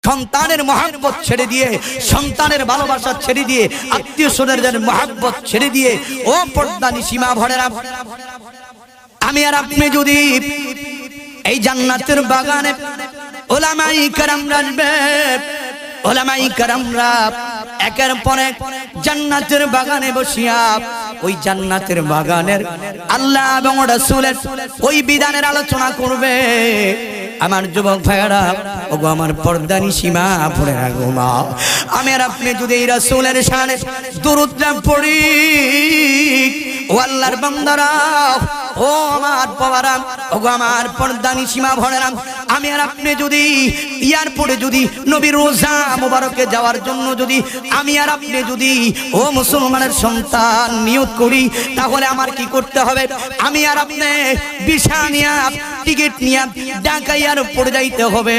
সন্তানের মহব্বত ছেড়ে দিয়ে, সন্তানের ভালোবাসা ছেড়ে দিয়ে, আত্মীয় স্বজনের মহব্বত ছেড়ে দিয়ে, ও পর্দানি সীমা ভরেরা, আমি আর আপনি যদি এই জান্নাতের বাগানে ওলামাই কেরামরা আসবে, ওলামাই কেরামরা একের পর এক জান্নাতের বাগানে বসিয়া ওই জান্নাতের বাগানের আল্লাহ এবং রাসূলের ওই বিধানের আলোচনা করবে। আমার যুবক ভাইয়েরা, ওগো আমার পর্দানি সীমা পড়ে রাখো মা, আমি আর আপনি যদি এই রাসূলের শানে দুরূদ পড়ি, ও আল্লাহর বান্দারা, ও আমার বাবারা, ওগো আমার পর্দানি সীমা ভরেরা, আমি আর আপনি যদি এয়ারপোর্টে যদি নবীর রোজা মোবারকে যাওয়ার জন্য যদি আমি আর আপনি যদি ও মুসলমানের সন্তান নিয়ত করি, তাহলে আমার কি করতে হবে? আমি আর আপনি ভিসা নিয়ে, টিকিট নিয়ে ঢাকা এয়ারপোর্টে যাইতে হবে।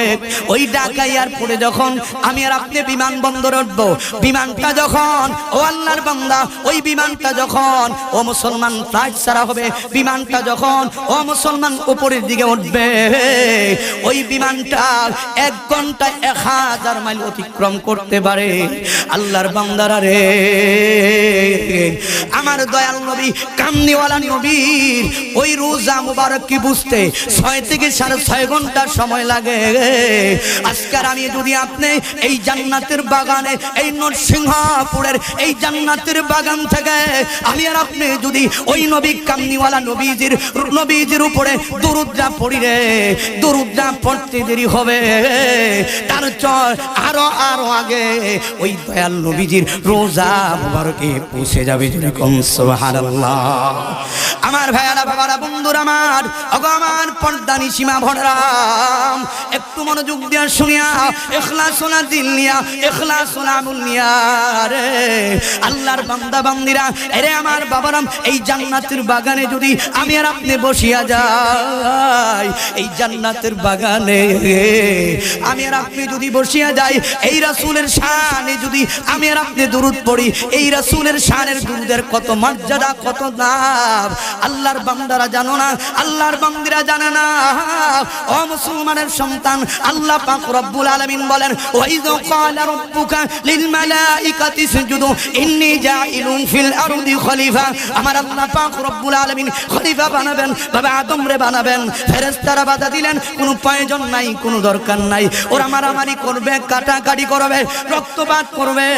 ওই ঢাকা এয়ারপোর্টে যখন আমি আর আপনি বিমানবন্দরে উঠবো, বিমানটা যখন, ও আল্লাহর বান্দা, ওই বিমানটা যখন ও মুসলমান ফ্লাইট ছাড়া হবে, বিমানটা যখন ও মুসলমান উপরের দিকে উঠবে, ওই বিমানটা 1 ঘন্টায় 1000 মাইল অতিক্রম করতে পারে। আল্লাহর বান্দারা রে, আমার দয়াল নবী কামনিওয়ালা নবীর ওই রোজা মুবারক কি বুঝতে 6 থেকে 6.5 ঘন্টা সময় লাগে। আজকাল আমি যদি আপনি এই জান্নাতের বাগানে, এই নরসিংহপুরের এই জান্নাতের বাগান থেকে আমি আর আপনি যদি ওই নবী কামনিওয়ালা নবীজির উপরে দুরূদ পড়ি রে, দুরূদ পড়তে দেরি হবে, তার চর আরো আগে ওই দয়াল নবীজির রোজা মুবারকে পৌঁছে যাবে। যেরকম সুবহানাল্লাহ। আমার ভাইয়ারা, বাবারা, বন্ধুরা আমার, ওগো আমার পর্দানি সীমা ভরাম, একটু মনোযোগ দিয়া শুনিয়া, ইখলাসুল দিল নিয়া, ইখলাসুল আমল নিয়া রে আল্লাহর বান্দা বান্দিরা, এরে আমার বাবারাম, এই জান্নাতের বাগানে যদি আমি আর আপনি বসিয়া যাই, এই জান্নাতের বাগানে আমি আর আপনি যদি বসিয়া যাই, এই রাসূলের শানে যদি আমি আর আপনি দুরূদ পড়ি, এই রাসূলের শানের দুরূদের কত মর্যাদা, কত দাম আল্লাহর বান্দারা জানো না, আল্লাহর বান্দিরা জানে না। ও মুসলমানের সন্তান, আল্লাহ পাক রব্বুল আলামিন বলেন, ওয়াইযা ক্বালা রাব্বুকা লিল মালাইকাতি ইসজুদু ইন্নী জাইলুন ফিল আরদি খলিফা। আমার আল্লাহ পাক রব্বুল আলামিন খলিফা বানাবেন, বাবা আদম রে বানাবেন। ফেরেশতারা বাধা দিলেন, কোনো প্রয়োজন নাই, কোনো দরকার নাই, ওরা মারামারি করবে, কাটাকাটি করবে, রক্তপাত করবে।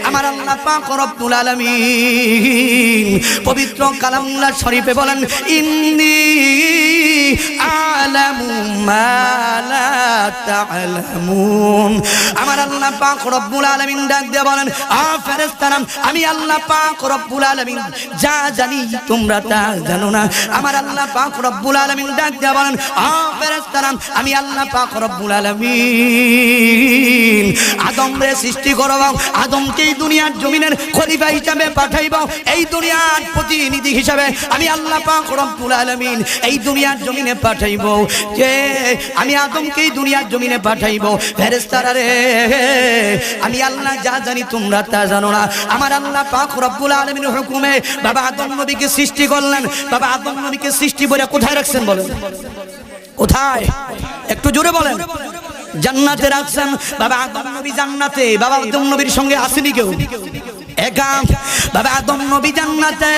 আমার আল্লাহ পাক রব্বুল আলামিন পবিত্র কালামুল্লাহ শরীফে বলেন, ইন্নী আলামু মা লা তা'লামুন। আমার আল্লাহ পাক রব্বুল আলামিন ডাক দিয়ে বলেন, ফেরেশতারা, আমি আল্লাহ পাক রব্বুল আলামিন যা জানি তোমরা তা জানো না। আমার আল্লাহ পাক রব্বুল আলামিন ডাক দিয়ে বলেন, ফেরেশতারা, আমি আল্লাহ পাক রব্বুল আলামিন আদম রে সৃষ্টি করব, আদমকে এই দুনিয়ার জমিনের খলিফা হিসাবে পাঠাইব, এই দুনিয়ার প্রতিনিধি হিসাবে আমি আল্লাহ পাক রব্বুল আলামিন এই দুনিয়ার জমিনে পাঠাইব। যে আমি আদমকে এই দুনিয়ার জমিনে পাঠাইব। ফেরেশতারা রে, আমি আল্লাহ যা জানি তোমরা তা জানো না। আমার আল্লাহ পাক রব্বুল আলামিনের হুকুমে বাবা আদম নবীকে সৃষ্টি করলেন। বাবা আদম নবীকে সৃষ্টি করে কোথায় রাখছেন বলেন? কোথায়? একটু জোরে বলেন। জান্নাতে রাখছেন। বাবা আদম নবী জান্নাতে। বাবা আদম নবীর সঙ্গে আসেনি কেউ? একা। বাবা আদম নবী জান্নাতে,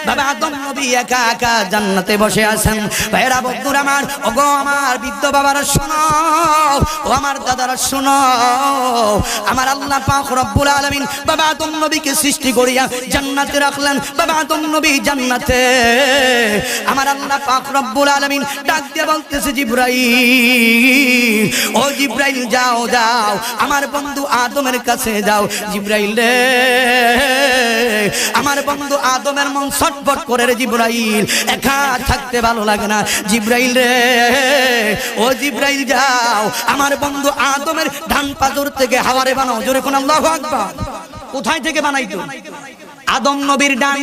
বাবা আদম নবী একা একা জান্নাতে বসে আছেন। ভাইরা বন্ধুরা আমার, ওগো আমার বৃদ্ধ বাবারা শোনো, ও আমার দাদারা শোনো, আমার আল্লাহ পাক রব্বুল আলামিন বাবা আদম নবীকে সৃষ্টি করিয়া জান্নাতে রাখলেন। বাবা আদম নবী জান্নাতে। আমার আল্লাহ পাক রব্বুল আলামিন ডাক দিয়ে বলতেছে, জিবরাইল, ও জিবরাইল যাও যাও আমার বন্ধু আদমের কাছে যাও। জিবরাইল রে, আমার বন্ধু আদমের মন ছটফট করে রে জিবরাইল, একা থাকতে ভালো লাগে না। জিবরাইল রে, ও জিবরাইল যাও আমার বন্ধু আদমের ডান পাজর থেকে হাওয়ারে বানাও। জোরে কোন আল্লাহু আকবার। কোথায় থেকে বানাইতো? আদম নবীর ডান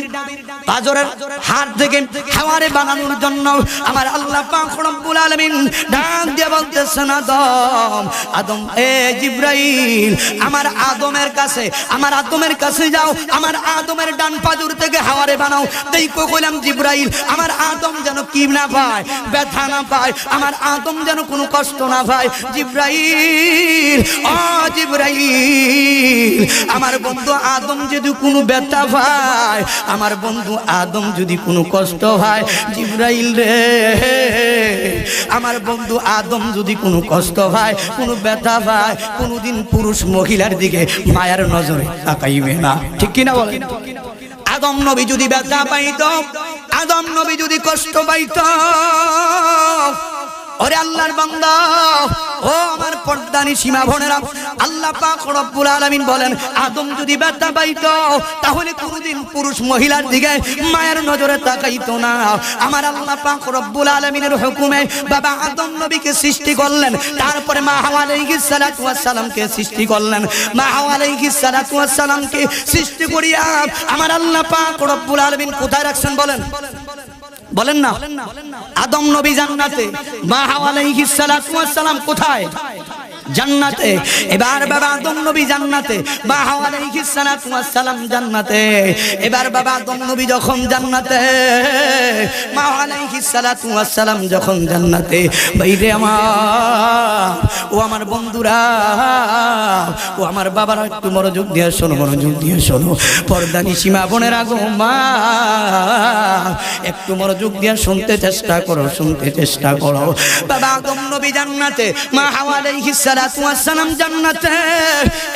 পাজরের হাত থেকে হাওয়ারে বানানোর জন্য আমার আল্লাহ পাক রব্বুল আলামিন ডাক দিয়ে বলতেছেন আদম আদম এ জিবরাইল আমার আদমের কাছে যাও আমার আদমের ডান পাজর থেকে হাওয়ারে বানাও। দেখো কইলাম জিবরাইল আমার আদম যেন কি না পায়, ব্যথা না পায়, আমার আদম যেন কোনো কষ্ট না পায়। জিবরাইল ও জিবরাইল আমার বন্ধু আদম যদি কোনো ব্যথা পায়, আমার বন্ধু আদম যদি কোনো কষ্ট হয়, জিবরাইল রে আমার বন্ধু আদম যদি কোনো কষ্ট হয়, কোনো ব্যথা পায়, কোনোদিন পুরুষ মহিলার দিকে মায়ার নজরে তাকাইবে না। ঠিক কিনা বলেন? আদম নবী যদি ব্যথা পাইত, আদম নবী যদি কষ্ট পাইত, ওরে আল্লাহর বান্দা ও আমার পর্দানি সীমা বোনেরা, আল্লাহ পাক রব্বুল আলামিন বলেন আদম যদি ব্যথা পাইতো তাহলে কোনদিন পুরুষ মহিলার দিকে মায়ের নজরে তাকাইতো না। আমার আল্লাহ পাক রব্বুল আলামিনের হুকুমে বাবা আদম নবীকে সৃষ্টি করলেন, তারপরে মা হাওয়া আলাইহিস সালাতু ওয়াস সালামকে সৃষ্টি করলেন। মা হাওয়া আলাইহিস সালাতু ওয়াস সালামকে সৃষ্টি করিয়া আমার আল্লাহ পাক রব্বুল আলামিন কোথায় রাখছেন বলেন? বলেন না। আদম নবী জান্নাতে, মা হাওয়া আলাইহিস সালাতু ওয়াস সালাম কোথায়? জান্নাতে। এবার বাবা আদম নবী জান্নাতে, মা হাওয়া আলাইহিস সালাতু ওয়াস সালাম জান্নাতে। এবার বাবা আদম নবী যখন জান্নাতে, মা হাওয়া আলাইহিস সালাতু ওয়াস সালাম যখন জান্নাতে, বাইরে আমার ও আমার বন্ধুরা ও আমার বাবারা একটু মনোযোগ দিয়ে শোনো, মনোযোগ দিয়ে শোনো, পর্দানি সীমা বোনেরা গো মা একটু মনোযোগ দিয়ে শুনতে চেষ্টা করো, শুনতে চেষ্টা করো। বাবা আদম নবী জান্নাতে, মা হাওয়া আলাইহিস সালাতু ওয়াস সালাম জান্নাতে।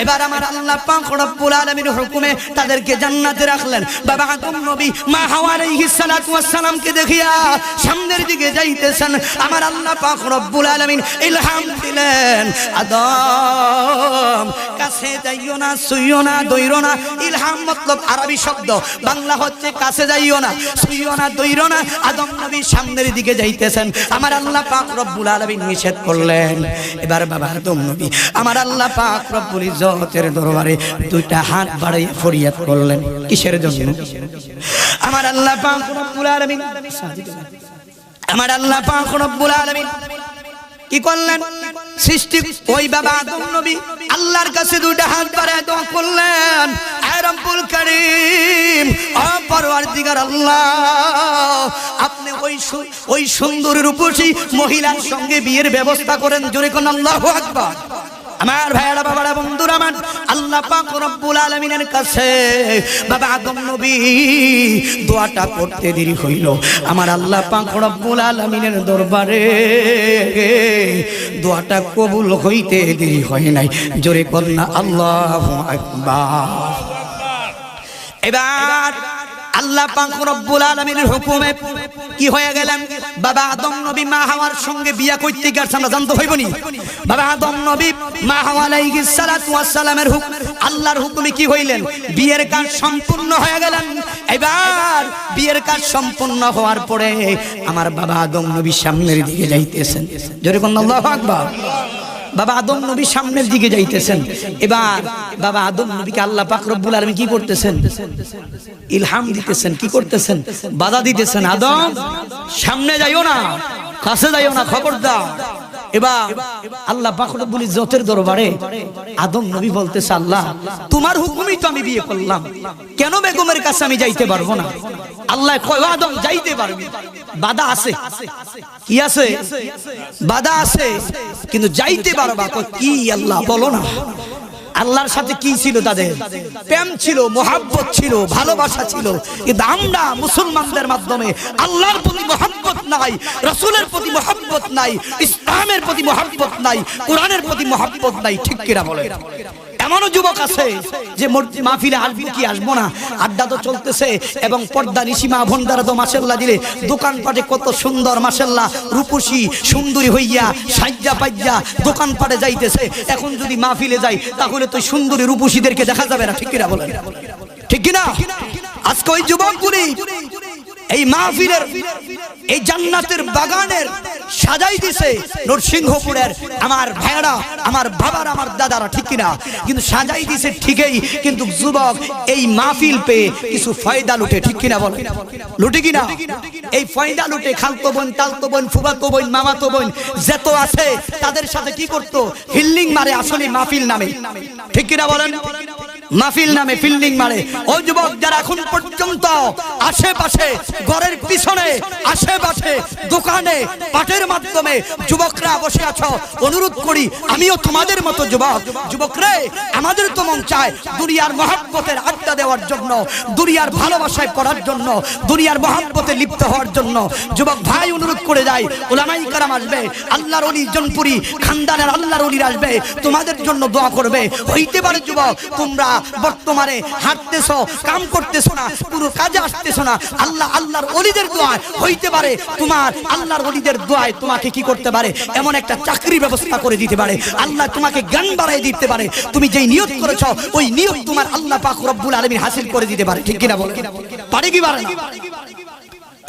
এবার আমার আল্লাহ পাক রব্বুল আলামিনের হুকুমে তাদেরকে জান্নাতে রাখলেন। বাবা আদম নবী মা হাওয়া আলাইহিস সালাতু ওয়াস সালামকে দেখিয়া সামনের দিকে যাইতেছেন। আমার আল্লাহ পাক রব্বুল আলামিন ইলহাম দিলেন আদম কাছে যাইও না, ছুঁইও না, দইরো না। ইলহাম মতলব আরবি শব্দ, বাংলা হচ্ছে কাছে যাইও না, ছুঁইও না, দইরো না। আদম নবী সামনের দিকে যাইতেছেন, আমার আল্লাহ পাক রব্বুল আলামিন নিষেধ করলেন। এবার বাবা আদম নবী আমার আল্লাহ পাক রব্বুল ইজ্জতের দরবারে দুইটা হাত বাড়িয়ে ফরিয়াদ করলেন। কিসের জন্য? আমার আল্লাহ পাক রব্বুল আলামিন, আমার আল্লাহ পাক রব্বুল আলামিন কি করলেন? সৃষ্টি ওই বাবা আদম নবী আল্লাহর কাছে দুইটা হাত বাড়িয়ে দোয়া করলেন, আয় রব্বুল কারীম, ও পরওয়ারদিগার আল্লাহ, আপনি ওই সুন্দর রূপসী মহিলার সঙ্গে বিয়ের ব্যবস্থা করেন। জোরে কোন আল্লাহু আকবার। আমার ভাইরা বাবারা বন্ধুরা আমার, আল্লাহ পাক রব্বুল আলামিনের কাছে বাবা আদম নবী দোয়াটা করতে দেরি হইল। আমার আল্লাহ পাক রব্বুল আলামিনের দরবারে দোয়াটা কবুল হইতে দেরি হয় নাই। জোরে বল না আল্লাহু আকবার। এবার আল্লাহ পাক রব্বুল আলামিনের হুকুমে কি হয়ে গেলেন? বাবা আদম নবী মা হাওয়ার সঙ্গে বিয়া করতে গেছে, আমরা জানতে হইবনি। বাবা আদম নবী মা হাওয়া আলাইহিস সালাতু ওয়াস সালামের আল্লাহর হুকুমে কি হইলেন? বিয়ের কাজ সম্পূর্ণ হয়ে গেলেন। এবার বিয়ের কাজ সম্পূর্ণ হওয়ার পরে আমার বাবা আদম নবী সামনের দিকে যাইতেছেন। জোরে কোন আল্লাহু আকবার। বাবা আদম নবী সামনের দিকে যাইতেছেন। এবার বাবা আদম নবীকে আল্লাহ পাক রব্বুল আলামিন কি করতেছেন? ইলহাম দিতেছেন। কি করতেছেন? বাধা দিতেছেন, আদম সামনে যাইও না, কাছে যাইও না, খবরদার। এবার আল্লাহ পাক রব্বুল ইজ্জতের দরবারে আদম নবী বলতেছে, আল্লাহ তোমার হুকুমই তো আমি বিয়ে করলাম, কেন বেগমের কাছে আমি যাইতে পারবো না? আল্লাহ কয়, আদম যাইতে পারবি, বাধা আছে। কি আছে? বাধা আছে, কিন্তু যাইতে পারবা। কি আল্লাহ বলো না। আল্লাহর সাথে কি ছিল? তাদের প্রেম ছিল, মোহাব্বত ছিল, ভালোবাসা ছিল। কিন্তু আমরা মুসলমানদের মাধ্যমে আল্লাহর প্রতি মোহাব্বত নাই, রাসূলের প্রতি মোহাব্বত নাই, ইসলামের প্রতি মোহাব্বত নাই, কোরআনের প্রতি মোহাব্বত নাই। ঠিক কিনা বলেন? এমনও যুবক আছে যে মাহফিলে আসবো কি আসবো না, আড্ডা তো চলতেছে, এবং পর্দা নিশিমা ভন্ডারা তো মাশাআল্লাহ দিলে দোকানপাটে কত সুন্দর মাশাআল্লাহ রূপসী সুন্দরী হইয়া সাজ্জা পাজ্জা দোকানপাটে যাইতেছে। এখন যদি মাহফিলে যাই তাহলে তো সুন্দরী রূপসীদেরকে দেখা যাবে না। ঠিক কিনা বলেন? ঠিক কিনা? আজকে ওই যুবকগুলি এই মাহফিলের এই জান্নাতের বাগানের সাজাই দিছে নরসিংহপুরের আমার ভাইরা, আমার বাবার, আমার দাদারা, ঠিক কিনা? কিন্তু সাজাই দিছে ঠিকই, কিন্তু যুবক এই মাহফিল পেয়ে কিছু ফায়দা লুটে, ঠিক কিনা বলে? লুটে কিনা? এই ফায়দা লুটে খালতো বোন, তালতো বোন, ফুফাতো বোন, মামাতো বোন যত আছে তাদের সাথে কি করতো? ফিল্ডিং মারে। আসলে মাহফিল নামে, ঠিক কিনা বলেন? মাহফিল নামে ফিল্ডিং মারে। ওই যুবক যারা এখন পর্যন্ত আশেপাশে, ঘরের পিছনে, আশেপাশে, দোকানে, পাটের মাধ্যমে যুবকরা বসে আছো, অনুরোধ করি আমিও তোমাদের মতো যুবক। যুবকরে, আমাদের তো মন চায় দুনিয়ার মহব্বতের আড্ডা দেওয়ার জন্য, দুনিয়ার ভালোবাসায় পড়ার জন্য, দুনিয়ার মহব্বতে লিপ্ত হওয়ার জন্য। যুবক ভাই, অনুরোধ করে যায়, উলামাই কারাম আসবে, আল্লাহর ওলি, জনপুরি খানদানের আল্লাহর ওলিরা আসবে, তোমাদের জন্য দোয়া করবে। হইতে পারে যুবক তোমরা বর্তমানে হাঁটতেছো, কাম করতেছো না, পুরো কাজে আসতেছো না, আল্লাহর ওলিদের দোয়ায় হইতে পারে তোমার আল্লাহর ওলিদের দোয়ায় তোমাকে কি করতে পারে? এমন একটা চাকরি ব্যবস্থা করে দিতে পারে, আল্লাহ তোমাকে জ্ঞান বাড়াই দিতে পারে। তুমি যেই নিয়ত করেছো ওই নিয়ত তোমার আল্লাহ পাক রব্বুল আলামিন হাসিল করে দিতে পারে, ঠিক কিনা বলে? পারে কি পারে না?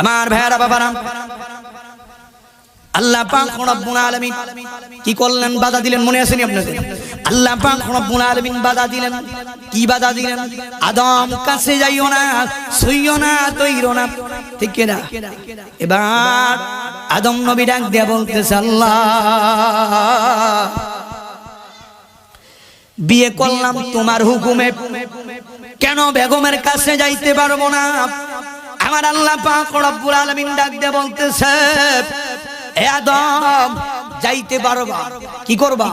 আমার ভাইরা, বাবারা, আল্লাহ পাক রব্বুল আলামিন কি করলেন? বাধা দিলেন। মনে আছে নি আপনাদের? আল্লাহ পাক রব্বুল আলামিন বাধা দিলেন। কি বাধা দিলেন? আদম কাছে যাইও না, ছুঁইও না, তৈরো না, ঠিক কি না? এবার আদম নবী ডাক দিয়ে বলতেছে, আল্লাহ, বিয়ে করলাম তোমার হুকুমে, কেন বেগমের কাছে যাইতে পারবো না? আমার আল্লাহ পাক রব্বুল আলামিন ডাক দিয়ে বলতেছে, এ আদম, যাইতে পারবা, কি করবা?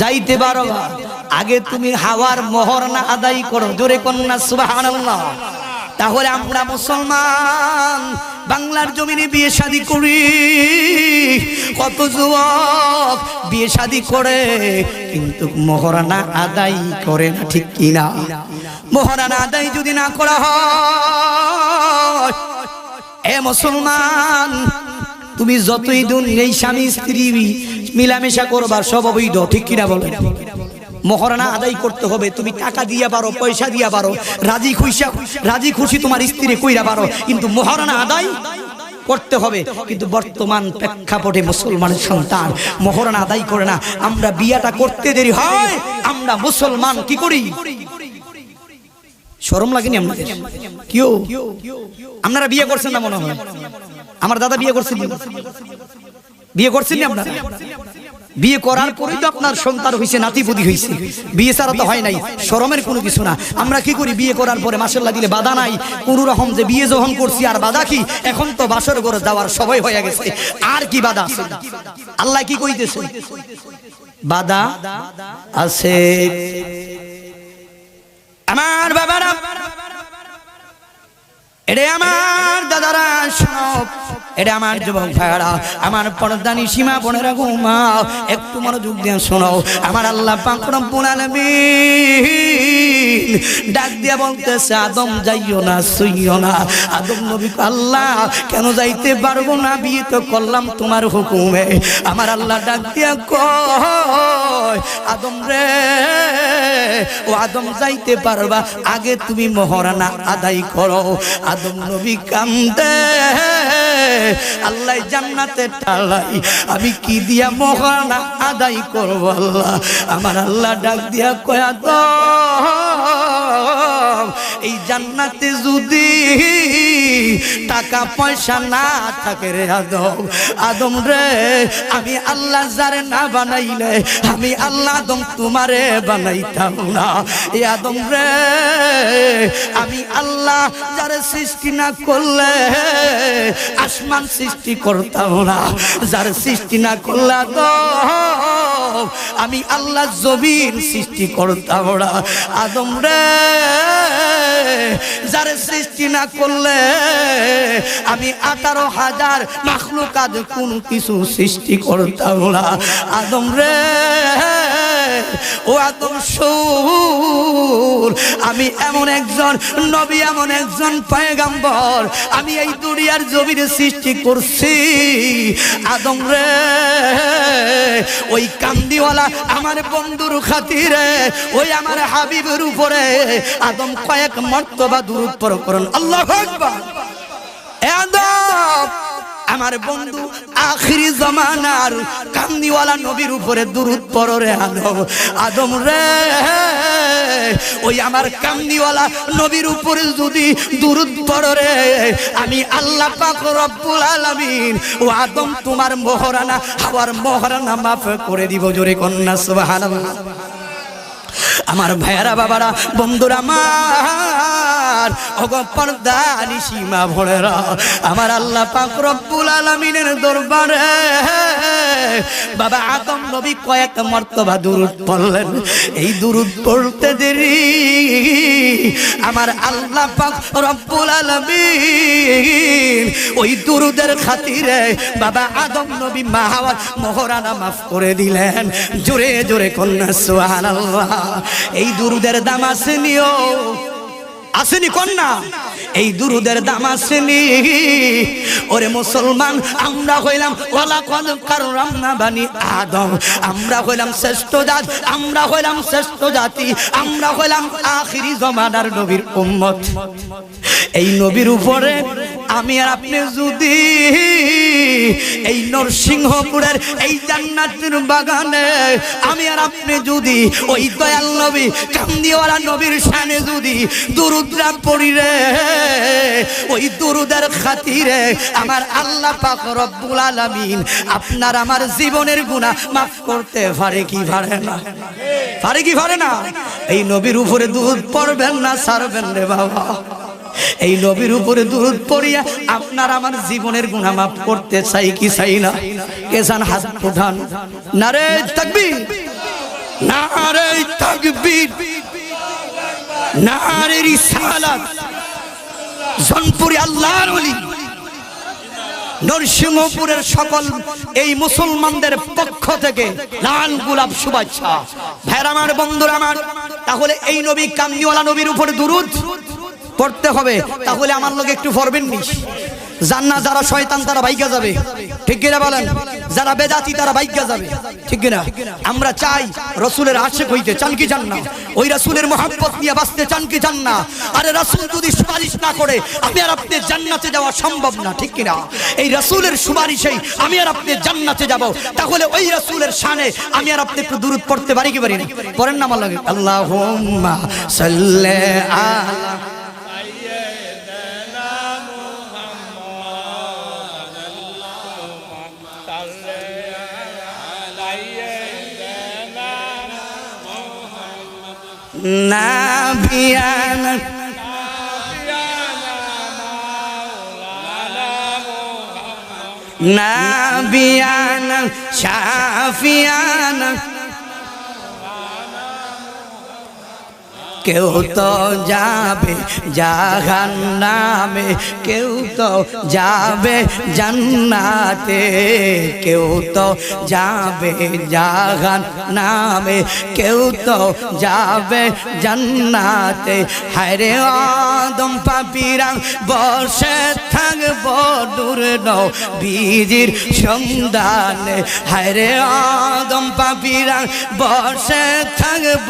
যাইতে পারবা, আগে তুমি হাওয়ার মোহর না আদায় করো। জোরে কন্যা সুবহানাল্লাহ। তাহলে আমরা মুসলমান বাংলার জমিনে বিয়ে শাদী করি, কত যুবক বিয়ে শাদী করে কিন্তু মোহরানা আদায় করে না, ঠিক কিনা? মোহরানা আদায় যদি না করা হয়, এ মুসলমান, তুমি যতই দুনিয়ায় স্বামী স্ত্রী মিলামেশা করবার সব অবৈধ, ঠিক কিনা বলে? মোহরানা আদায় করতে হবে। তুমি টাকা দিয়া পারো, পয়সা দিয়া পারো, রাজি খুশি তোমার স্ত্রী কইরা পারো, কিন্তু মোহরানা আদায় করতে হবে। কিন্তু বর্তমান প্রেক্ষাপটে মুসলমানের সন্তান মোহরানা আদায় করে না। আমরা বিয়াটা করতে দেরি হয়, আমরা মুসলমান কি করি? শরম লাগেনি আপনাদের? কেউ আপনারা বিয়ে করছেন না মনে হয়? আমার দাদা বিয়ে করছেন, বিয়ে করছেন না আপনারা? বিয়ে করার পরেই তো আপনার সন্তান হইছে, নাতিপুতি হইছে। বিয়ে ছাড়া তো হয় নাই। শরমের কোনো কিছু না। আমরা কি করি? বিয়ে করার পরে মাশাআল্লাহ দিলে বাধা নাই কোনো রকম, যে বিয়ে যখন করছি আর বাধা কি? এখন তো বাসর ঘরে যাওয়ার সবাই হয়ে গেছে, আর কি বাধা আছে? আল্লাহ কি কইতেছে? বাধা আছে। আমার বাবারা, এটা আমার দাদারা, সব এটা আমার যুবক ভাইরা, আমার পর্দানি সীমা বোনেরা, ঘুমাও, একটু মনোযোগ দিয়ে শোনো। আমার আল্লাহ পাক রব্বুল আলামিন ডাক দিয়া বলতেছে, আদম যাইও না, ছুঁইও না। আদম নবী, আল্লাহ কেন যাইতে পারবো না? বিয়ে তো করলাম তোমার হুকুমে। আমার আল্লাহ ডাক দিয়া কয়, আদম রে, ও আদম, যাইতে পারবা, আগে তুমি মোহরানা আদায় করো। আদম নবী কান্দে, আল্লাহ জান্নাতে ঠালাই, আমি কি দিয়া মোহরানা আদায় করব? আল্লাহ, আমার আল্লাহ ডাক দিয়া কয়, আদম, এই জান্নাতে যদি টাকা পয়সা না থাকে রে আদম, আদম রে, আমি আল্লাহ যারে না বানাইলে আমি আল্লাহ আদম তোমারে বানাইতাম না। এই আদম রে, আমি আল্লাহ যারে সৃষ্টি না করলে আসমান সৃষ্টি করতাম না, যার সৃষ্টি না করলে আদম আমি আল্লাহ জমিন সৃষ্টি করতাম না। আদম রে, যার সৃষ্টি না করলে আমি 18,000 মাখলুকাত কোন কিছু সৃষ্টি করতাম না। আদম রে, ও আদম শুন, আমি এমন একজন নবী, এমন একজন পয়গম্বর আমি এই দুনিয়ার জমিনে সৃষ্টি করছি। আদম রে, ওই কান্দিওয়ালা আমার বন্ধুর খাতিরে, ওই আমার হাবিবের উপরে আদম কয়েক মর্তবা দুরূদ পড় করুন, আল্লাহু আকবার। আমার বন্ধু আখিরি জামানার কামনিওয়ালা নবীর উপরে দুরূদ পড়ো রে আদম। আদম রে, ওই আমার কামনিওয়ালা নবীর উপরে যদি দুরূদ পড়ো রে, আমি আল্লাহ পাক রব্বুল আলামিন ও আদম তোমার মোহরানা হাওয়ার মোহরানা মাফ করে দিব। জোরে কন্যা সুবহানাল্লাহ। আমার ভাইয়ারা, বাবারা, বন্ধুরা আমার, ওগো পর্দানি সীমা ভোরেরা, আমার আল্লাহ পাক রব্বুল আলামিনের দরবারে বাবা আদম নবী কয়েক মর্তবা দুরূদ পড়লেন। এই দুরূদ পড়তে দেরি আমার আল্লাহ পাক রব্বুল আলামিন ওই দুরূদের খাতিরে বাবা আদম নবী মা হাওয়ার মোহরানা মাফ করে দিলেন। জোরে জোরে কন্যা সুবহানাল্লাহ। এই দুরূদের দাম আসেনিও, আসেনি কন্যা? এই দুরূদের দাম আসেনি? ওরে মুসলমান, আমরা হইলাম ওয়ালাকাদ কাররামনা বানি আদম, আমরা হইলাম শ্রেষ্ঠ জাত, আমরা হইলাম শ্রেষ্ঠ জাতি, আমরা হইলাম আখিরি জমানার নবীর উম্মত। এই নবীর উপরে আমি আর আপনি যদি এই নরসিংহপুরের এই জান্নাতের বাগানে আমি আর আপনি যদি ওই দয়াল নবী কামদিওয়ালা নবীর শানে যদি দুরূদরা পড়ি রে, ওই দুরূদের খাতিরে আমার আল্লাহ পাক রব্বুল আলামিন আপনার আমার জীবনের গুনাহ মাফ করতে পারে কি পারে না? পারে কি পারে না? এই নবীর উপরে দুরূদ পড়বেন না ছাড়বেন রে বাবা। এই নবীর উপরে দুরূদ পড়িয়া আপনার আমার জীবনের গুনাহ মাফ করতে চাই কি চাই না? কে চান হাত উঠান। নারে তাকবীর, নারে তাকবীর, নারে রিসালাত। জনপুরি আল্লাহর ওলি নরসিংহপুরের সকল এই মুসলমানদের পক্ষ থেকে লাল গোলাপ শুভেচ্ছা। ভাইরা আমার, বন্ধুরা আমার, তাহলে এই নবী কামদিওয়ালা নবীর উপরে দুরূদ পড়তে হবে। তাহলে আমার লোক একটু পড়বেন নি? জান্নাত যারা শয়তান তারা বাইকা যাবে, ঠিক কিনা বলেন? যারা বেদাতি তারা বাইকা যাবে, ঠিক কিনা? আমরা চাই রাসূলের আশিক হইতে, চান কি চান না? ওই রাসূলের মহব্বত নিয়ে বাঁচতে চান কি চান না? আরে রাসূল যদি সুপারিশ না করে আমি আর আপনি জান্নাতে যাওয়া সম্ভব না, ঠিক কিনা? এই রাসূলের সুপারিশেই আমি আর আপনি জান্নাতে যাব। তাহলে ওই রাসূলের শানে আমি আর আপনি একটু দুরূদ পড়তে পারি কি পারি না? পড়েন না আমার লাগে। আল্লাহুম্মা সাল্লি আলা নাবিয়ানা নাবিয়ানা শাফিয়ানা। কেউ তো যাবে জাহান্নামে, কেউ তো যাবে জান্নাতে, কেউ তো যাবে জাহান্নামে, কেউ তো যাবে জান্নাতে। হায়রে আদম পাপীরা বসে থাকব দূর নবীজির সন্ধানে, হায়রে আদম পাপীরা বসে থাকব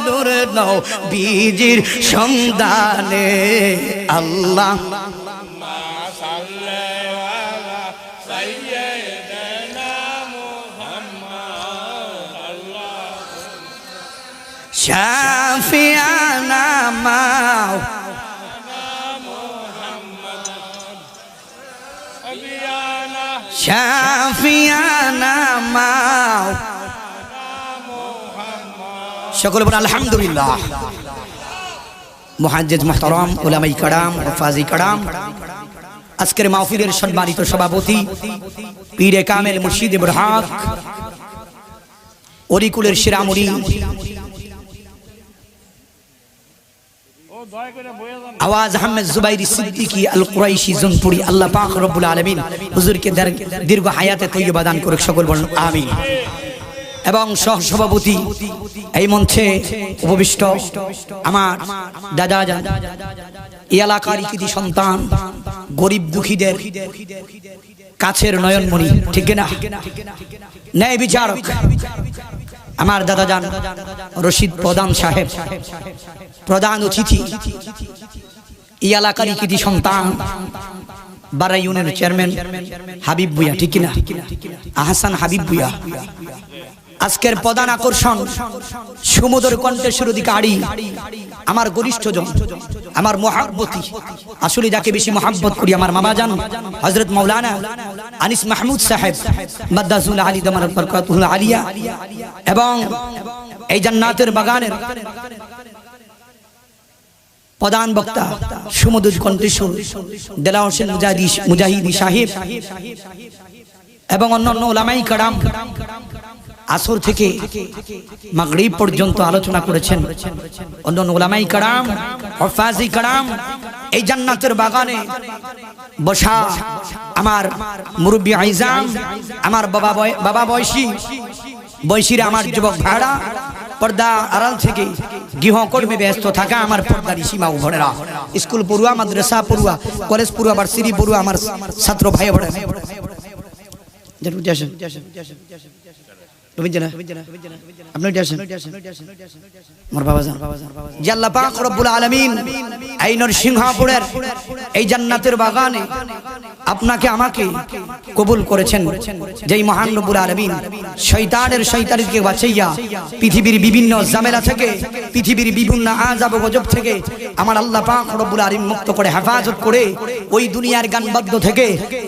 দূর নবীজির সন্ধানে। আল্লাহ শাফিয়ানা মাও শাফিয়ানা মাও। সকলে বলেন আলহামদুলিল্লাহ। মুহাজ্জিজ মুহতারাম, উলামায়ে কেরাম, হুফাজে কেরাম, আজকের মাহফিলের সম্মানিত সভাপতি পীরে কামেল মুর্শিদ ইব্রাহিম অরিকুলের শিরামণি আওয়াজ আহমেদ জুবাইরি সিদ্দিকী আল কুরাইশি জনপুরি, আল্লাহ পাক রব্বুল আলামিন হুজুরকে দীর্ঘ হায়াতে তৈয়বা দান করুক। সকল বলেন আমিন। এবং সহসভাপতি এই মঞ্চে উপবিষ্ট আমার দাদা জান, এই এলাকার কৃতি সন্তান, গরিব দুঃখীদের কাছের নয়নমণি, ঠিক না? ন্যায় বিচারক আমার দাদা জান রশিদ প্রধান সাহেব, প্রধান অতিথি, এই এলাকার কৃতি সন্তান বারাইউনের চেয়ারম্যান হাবিব ভুঁইয়া, ঠিক কিনা? আহসান হাবিব ভুঁইয়া। আজকের প্রধান আকর্ষণ সুমধুর কণ্ঠের অধিকারী আমার গরিষ্ঠজন, আমার মহাব্বতী, আসলে যাকে বেশি মহাব্বত করি আমার মামা জান হযরত মাওলানা আনিস মাহমুদ সাহেব মাদ্দাসুল আলী দামাত বরকাতুল আলিয়া, এবং এই জান্নাতের বাগানের প্রধান বক্তা সুমধুর কণ্ঠস্বর দেলাওয়ার হোসেন মুজাহিদি সাহেব এবং অন্যান্য উলামায়ে কেরাম আসর থেকে মাগরিব পর্যন্ত আলোচনা করেছেন। অন্যান্য উলামায়ে কেরাম, হুফাজে কেরাম এই জান্নাতের বাগানে বসা আমার মুরব্বি আইজাম, আমার বাবা বয়সীরা, আমার যুবক ভাইরা, পর্দা আড়াল থেকে গৃহকর্মে ব্যস্ত থাকা আমার পর্দার সীমা বোনেরা, স্কুল পড়ুয়া, মাদ্রাসা পড়ুয়া, কলেজ পড়ুয়া, ভার্সিটি পড়ুয়া আমার ছাত্র ভাই বোনেরা, এই নরসিংহপুরের এই জান্নাতের বাগানে আপনাকে আমাকে কবুল করেছেন, যেই মহান রব্বুল আলামিন শয়তানকে বাঁচাইয়া পৃথিবীর বিভিন্ন ঝামেলা থেকে, পৃথিবীর বিভিন্ন আযাব ও গজব থেকে আমার আল্লাহ পাক রব্বুল আলামিন মুক্ত করে হেফাজত করে ওই দুনিয়ার গানবাদ্য থেকে,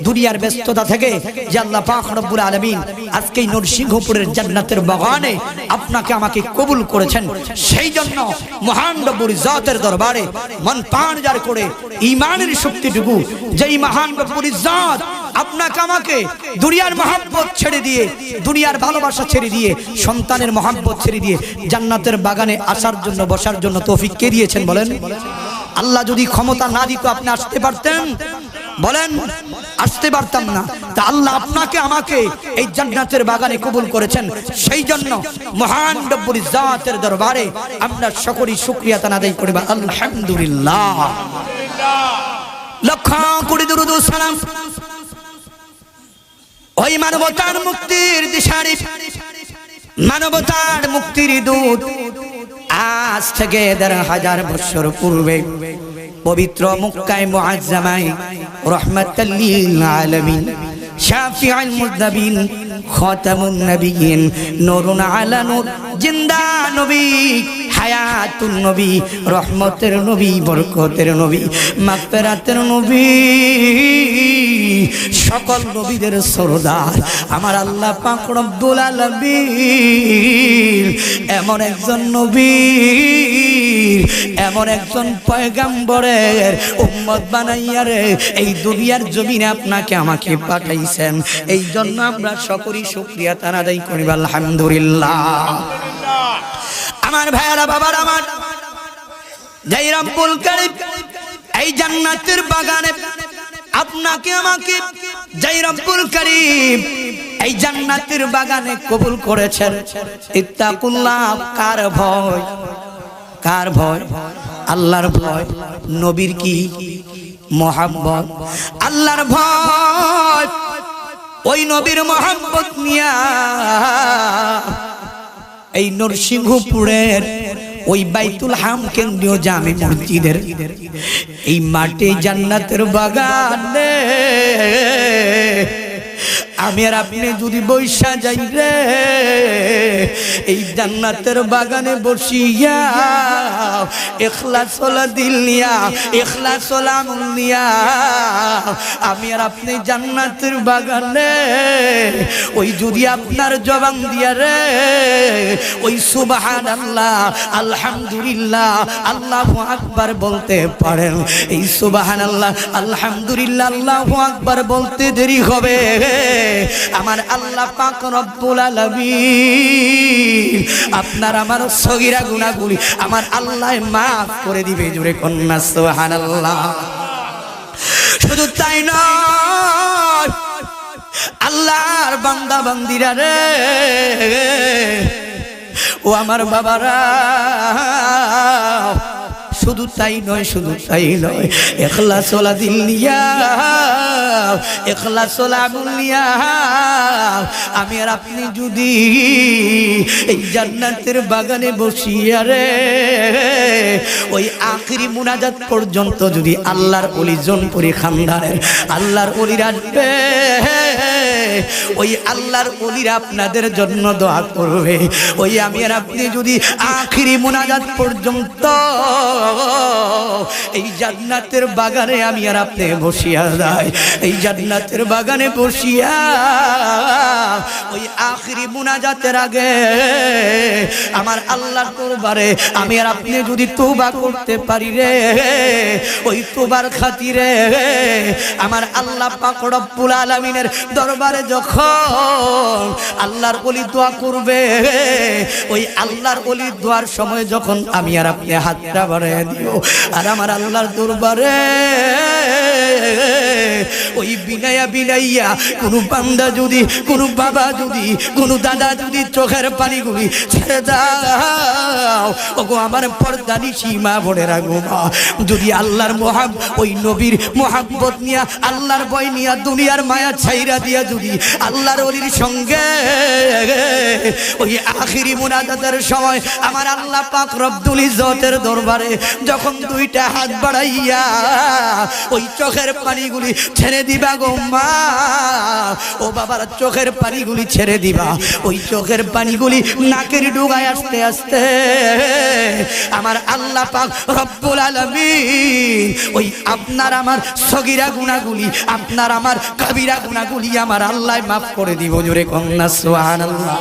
দুনিয়ার ব্যস্ততা থেকে যে আল্লাহ পাক রব্বুল আলামিন আজকে এই নরসিংহপুরের জান্নাতের বাগানে আপনাকে আমাকে কবুল করেছেন, সেই জন্য মহান রব্বুল জাতের দরবারে মন প্রাণ জারি করে ঈমানের শক্তিটুকু যেই মহান রব্বুল জাত আপনাকে আমাকে দুনিয়ার মহব্বত ছেড়ে দিয়ে, দুনিয়ার ভালোবাসা ছেড়ে দিয়ে, সন্তানের মহব্বত ছেড়ে দিয়ে জান্নাতের বাগানে আসার জন্য, বসার জন্য তৌফিক কে দিয়েছেন বলেন? আল্লাহ যদি ক্ষমতা না দিত আপনি আসতে পারতেন? বলেন, আসতে পারতাম না। তা আল্লাহ আপনাকে আমাকে এই জান্নাতের বাগানে কবুল করেছেন, সেই জন্য মহান রব্বুল জাতের দরবারে আমরা সকলেই শুকরিয়া আদায় করি আলহামদুলিল্লাহ। লক্ষ কোটি দুরূদ ও সালাম ওই মানবতার মুক্তির দিশারি, মানবতার মুক্তির দূত আজ থেকে ১৫০০ বছর পূর্বে পবিত্র মক্কায় মুআজ্জামায় রাহমাতাল লিল আলামিন, শাফিউল মুযনিবিন, খাতামুন নবিয়্যিন, নূরুন আলা নূর, জিন্দা নবী, হায়াতুন নবী, রহমতের নবী, বরকতের নবী, মাগফিরাতের নবী, সকল নবীদের সরদার আমার আল্লাহ পাক রব্বুল আলামিন এমন একজন নবী, এমন একজন পয়গম্বরের উম্মত বানাইয়া রে এই দুনিয়ার জমিনে আপনাকে আমাকে পাঠাইছেন, এই জন্য আমরা সকলেই শুকরিয়া আদায় করি আলহামদুলিল্লাহ। আমার ভাইরা, বাবার, আমার যেই রব্বুল কারীম এই জান্নাতের বাগানে আপনাকে আমাকে, যেই রব্বুল কারীম এই জান্নাতের বাগানে কবুল করেছেন, ইত্তাকুল্লাহ, কার ভয়? কার ভয়? আল্লাহর ভয়। নবীর কি মহব্বত? আল্লাহর ভয়। ওই নবীর মহব্বত নিয়া এই নরসিংহপুরের ওই বাইতুল হাম কেন্দ্রীয় জামে মসজিদের এই মাঠে জান্নাতের বাগানে আমি আর আপনি যদি বৈশা যাই রে, এই জান্নাতের বাগানে বসিয়া ইখলাস ওয়ালা দিল নিয়া, ইখলাস ওয়ালা আমল নিয়া আমি আর আপনি জান্নাতের বাগানে ওই যদি আপনার জবান দিয়া রে ওই সুবহানাল্লাহ, আলহামদুলিল্লাহ, আল্লাহু আকবার বলতে পারেন, এই সুবহানাল্লাহ, আলহামদুলিল্লাহ, আল্লাহু আকবার বলতে দেরি হবে, আমার আল্লাহ পাক রব্বুল আলামিন আপনার আমার সগীরা গুনাহগুলি আমার আল্লাহ মাফ করে দিবে। জোরে কন্যা সুবহানাল্লাহ। শুধু তাই নয়, আল্লাহর বান্দা বান্দিরা রে, ও আমার বাবারা, শুধু তাই নয়, শুধু তাই নয়, ইখলাস ওয়ালা দিল নিয়া, ইখলাস ওয়ালা আমল নিয়া আমি আর আপনি যদি এই জান্নাতের বাগানে বসিয়া রে ওই আখিরি মুনাজাত পর্যন্ত যদি আল্লাহর ওলি জনপুরি খানদানের আল্লাহর ওলিরা আসবে, ওই আল্লাহর ওলিরা আপনাদের জন্য দোয়া করবে। ওই আমি আর আপনি যদি আখিরি মুনাজাত পর্যন্ত এই জান্নাতের বাগানে আমি আর আপনি বসিয়া যাই, এই জান্নাতের বাগানে বসিয়া ওই আখিরি মুনাজাতের আগে আমার আল্লাহর দরবারে আমি আর আপনি যদি তওবা করতে পারি রে, ওই তওবার খাতিরে আমার আল্লাহ পাক রব্বুল আলামিনের দরবারে যখন আল্লাহর ওলি দোয়া করবে, ওই আল্লাহর ওলির দোয়ার সময় যখন আমি আর আপনি হাতটা বাড়ায় দিব আর আমার আল্লাহর দরবারে ওই বিনাইয়া বিনাইয়া কোন বান্দা যদি, কোন বাবা যদি, কোন দাদা যদি চোখের পানিগুলি ছেড়ে দাও, ওগো আমার পর্দানি সীমা ভরে রাখবো মা, যদি আল্লাহর ওই নবীর মোহাব্বত নিয়া, আল্লাহর ভয় নিয়া, দুনিয়ার মায়া ছাইরা দিয়া যদি আল্লাহর ওলির সঙ্গে ওই আখিরি মুনাজাতের সময় আমার আল্লাহ পাক রব্বুল ইজ্জতের দরবারে যখন দুইটা হাত বাড়াইয়া ওই চোখের পানিগুলি ছেড়ে দিবা গো মা, ও বাবার চোখের পানিগুলি ছেড়ে দিবা, ওই চোখের পানিগুলি নাকের ডুগায় আস্তে আস্তে আমার আল্লাহ পাক রব্বুল আলামিন ওই আপনার আমার সগীরা গুনাহগুলি, আপনার আমার কবিরা গুনাহগুলি আমার আল্লাহ মাফ করে দিব। জোরে কন্যা সুবহানাল্লাহ।